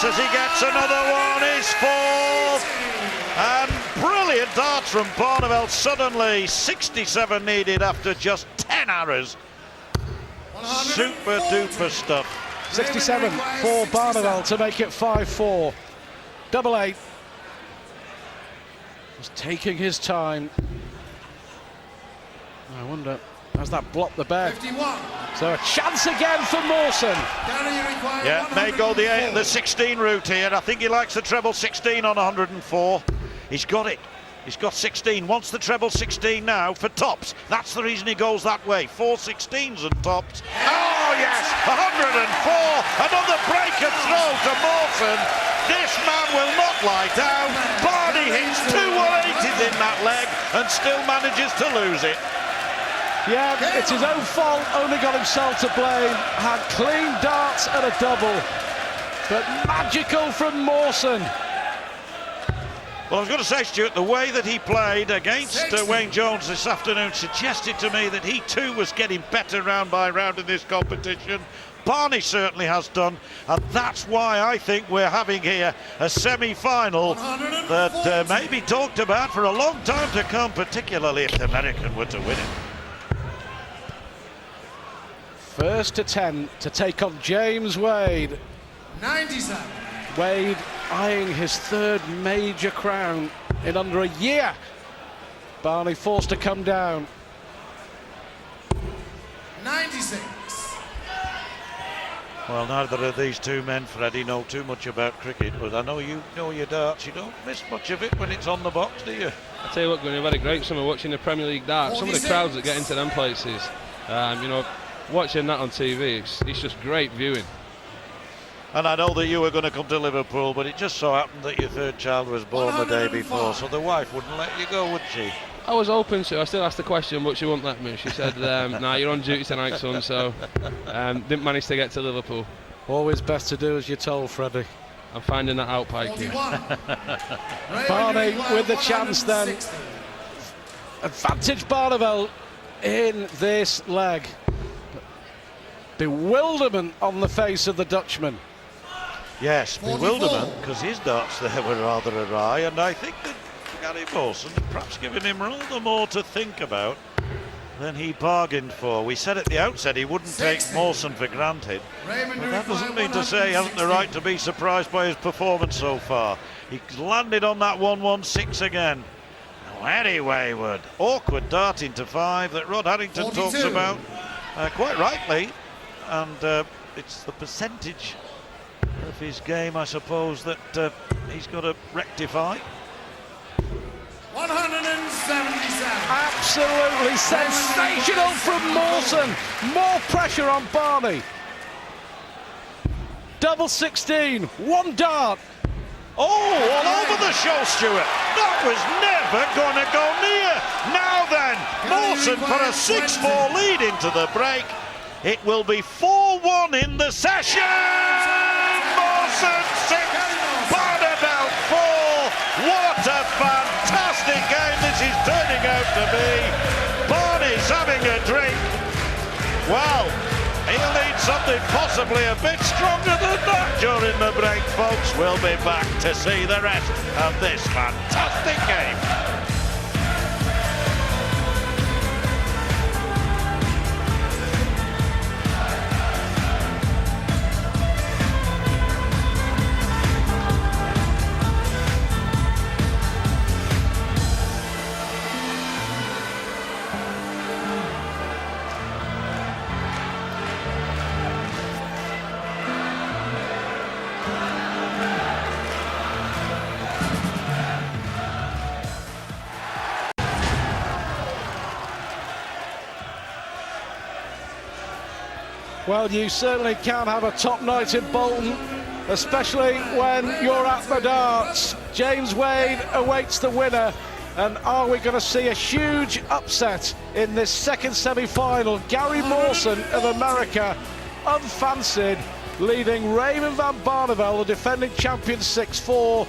Yes, as he gets another one, his fourth. And brilliant darts from Barneveld. Suddenly 67 needed after just 10 arrows. Super duper stuff. 67 for Barneveld to make it 5-4. Double 8. Just taking his time. I wonder, has that blocked the bed? 51. So a chance again for Mawson. Yeah, may go the 16 route here. I think he likes the treble 16 on 104. He's got it. He's got 16. Wants the treble 16 now for tops. That's the reason he goes that way. 4 16s and tops. Oh yes, 104. Another break and throw to Mawson. This man will not lie down. Barney hits 2 180s in that leg and still manages to lose it. Yeah, it's his own fault, only got himself to blame. Had clean darts and a double, but magical from Mawson. Well, I was going to say, Stuart, the way that he played against Wayne Jones this afternoon suggested to me that he too was getting better round by round in this competition. Barney certainly has done, and that's why I think we're having here a semi-final that may be talked about for a long time to come, particularly if the American were to win it. First to 10 to take on James Wade. 97. Wade eyeing his third major crown in under a year. Barney forced to come down. 96. Well, neither of these two men, Freddie, know too much about cricket, but I know you know your darts. You don't miss much of it when it's on the box, do you? I tell you what, we've had a great summer watching the Premier League darts. Some of the crowds that get into them places, you know, watching that on TV, it's just great viewing. And I know that you were going to come to Liverpool, but it just so happened that your third child was born the day before, so the wife wouldn't let you go, would she? I was open to. I still asked the question, but she wouldn't let me. She said, nah, you're on duty tonight, son, so didn't manage to get to Liverpool. Always best to do as you're told, Freddie. I'm finding that out, Pikey. Barney with the chance then. Advantage Barneveld in this leg. Bewilderment on the face of the Dutchman. Yes, bewilderment, because his darts there were rather awry, and I think that Gary Mawson had perhaps given him rather more to think about than he bargained for. We said at the outset he wouldn't take Mawson for granted, but that doesn't mean to say he hasn't the right to be surprised by his performance so far. He landed on that 116 again. Very wayward, awkward dart into 5 that Rod Harrington 42. talks about, quite rightly, and it's the percentage of his game, I suppose, that he's got to rectify. 177. Absolutely sensational from Mawson. More pressure on Barney. Double 16, 1 dart. Oh, all over the show, Stuart. That was never going to go near. Now then, Mawson for a 6-4 lead into the break. It will be 4-1 in the session. Mawson 6, Barneveld 4. What a fantastic game this is turning out to be. Barney's having a drink. Well, he'll need something possibly a bit stronger than that during the break, folks. We'll be back to see the rest of this fantastic game. Well, you certainly can have a top night in Bolton, especially when you're at the darts. James Wade awaits the winner, and are we going to see a huge upset in this second semi-final? Gary Mawson of America, unfancied, leading Raymond van Barneveld, the defending champion, 6-4.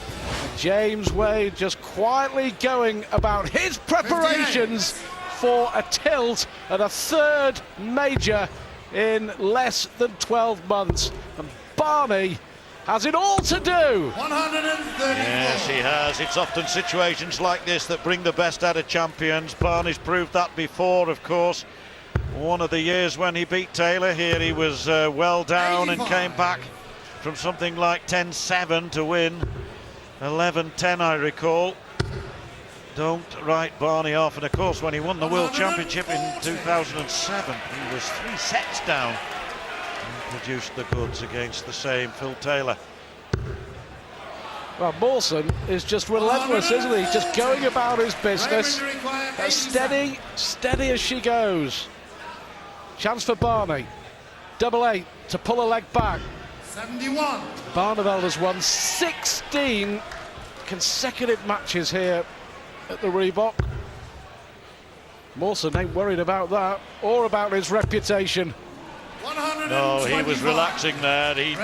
James Wade just quietly going about his preparations for a tilt at a third major in less than 12 months. And Barney has it all to do. 134. Yes, he has. It's often situations like this that bring the best out of champions. Barney's proved that before, of course. One of the years when he beat Taylor here, he was well down and came back from something like 10-7 to win 11-10, I recall. Don't write Barney off. And of course, when he won the World Championship in 2007, he was 3 sets down and produced the goods against the same Phil Taylor. Well, Mawson is just relentless, isn't he? Just going about his business, as steady as she goes. Chance for Barney. 8 to pull a leg back. 71. Barneveld has won 16 consecutive matches here at the Reebok. Mawson ain't worried about that or about his reputation. No, he was relaxing there. He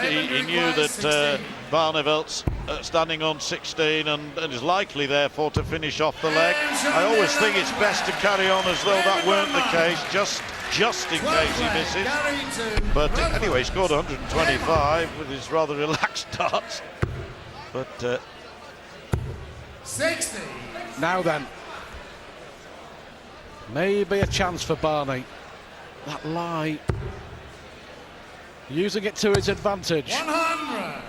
knew that Barneveld's standing on 16 and is likely therefore to finish off the leg. I always think it's best to carry on as though that weren't the case, just in case he misses. But anyway, he scored 125 with his rather relaxed starts. But 60. Now then, maybe a chance for Barney. That lie, using it to his advantage. 100.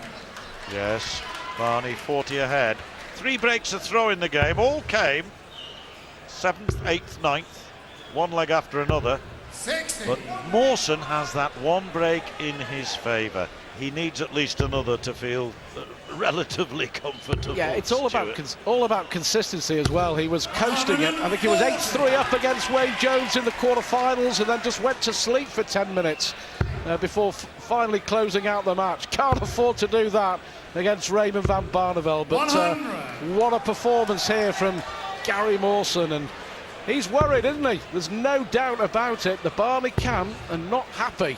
yes, Barney 40 ahead. 3 breaks of throw in the game, all came 7th, 8th, 9th, one leg after another. 60. But Mawson has that one break in his favour. He needs at least another to feel relatively comfortable. Yeah, it's all about consistency as well. He was coasting it. I think he was 8-3 up against Wayne Jones in the quarterfinals, and then just went to sleep for 10 minutes before finally closing out the match. Can't afford to do that against Raymond van Barneveld. But what a performance here from Gary Mawson, and he's worried, isn't he? There's no doubt about it. The Barney can and not happy.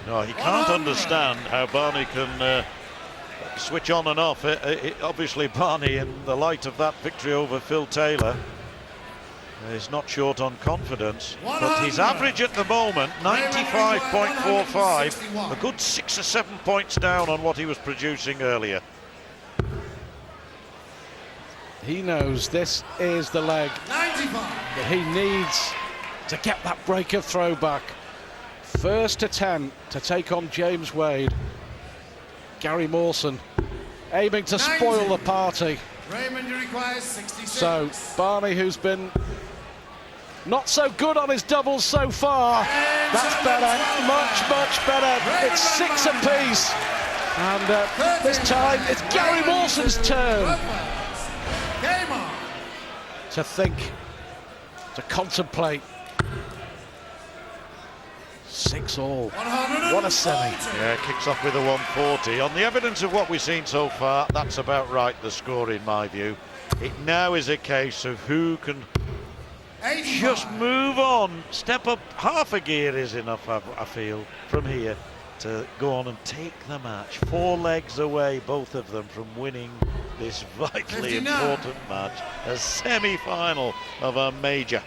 No, he can't understand how Barney can switch on and off. Obviously, Barney, in the light of that victory over Phil Taylor, is not short on confidence. But his average at the moment, 95.45, a good 6 or 7 points down on what he was producing earlier. He knows this is the leg 95. that he needs to get that breaker throwback. First to 10 to take on James Wade. Gary Mawson aiming to spoil the party. Raymond requires 66. So Barney, who's been not so good on his doubles so far, that's better, much better. It's 6 apiece, and this time it's Gary Mawson's turn Game on. to think, to contemplate. 6 all. What a semi. Yeah, kicks off with a 140. On the evidence of what we've seen so far, that's about right, the score in my view. It now is a case of who can 85. just move on. Step up half a gear is enough, I feel, from here to go on and take the match. 4 legs away, both of them, from winning this vitally 59. important match. A semi-final of a major.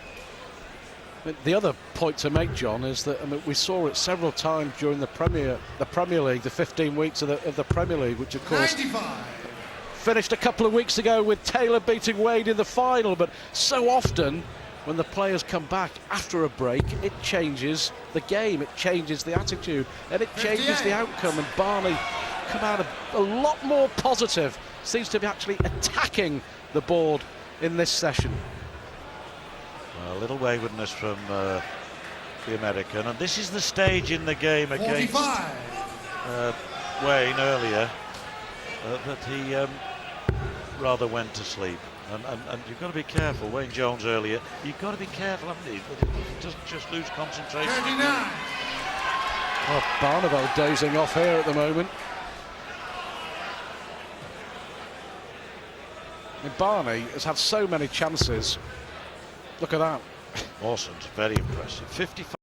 The other point to make, John, is that we saw it several times during the Premier League, the 15 weeks of the Premier League, which of course 95. finished a couple of weeks ago with Taylor beating Wade in the final. But so often when the players come back after a break, it changes the game, it changes the attitude, and it changes the outcome. And Barney come out a lot more positive, seems to be actually attacking the board in this session. A little waywardness from the American, and this is the stage in the game against 45. Wayne earlier that he rather went to sleep. And you've got to be careful. Wayne Jones earlier, you've got to be careful, haven't you? That he doesn't just lose concentration. 39. Oh, Barneveld dozing off here at the moment. I mean, Barney has had so many chances. Look at that. Mawson's very impressive. 55.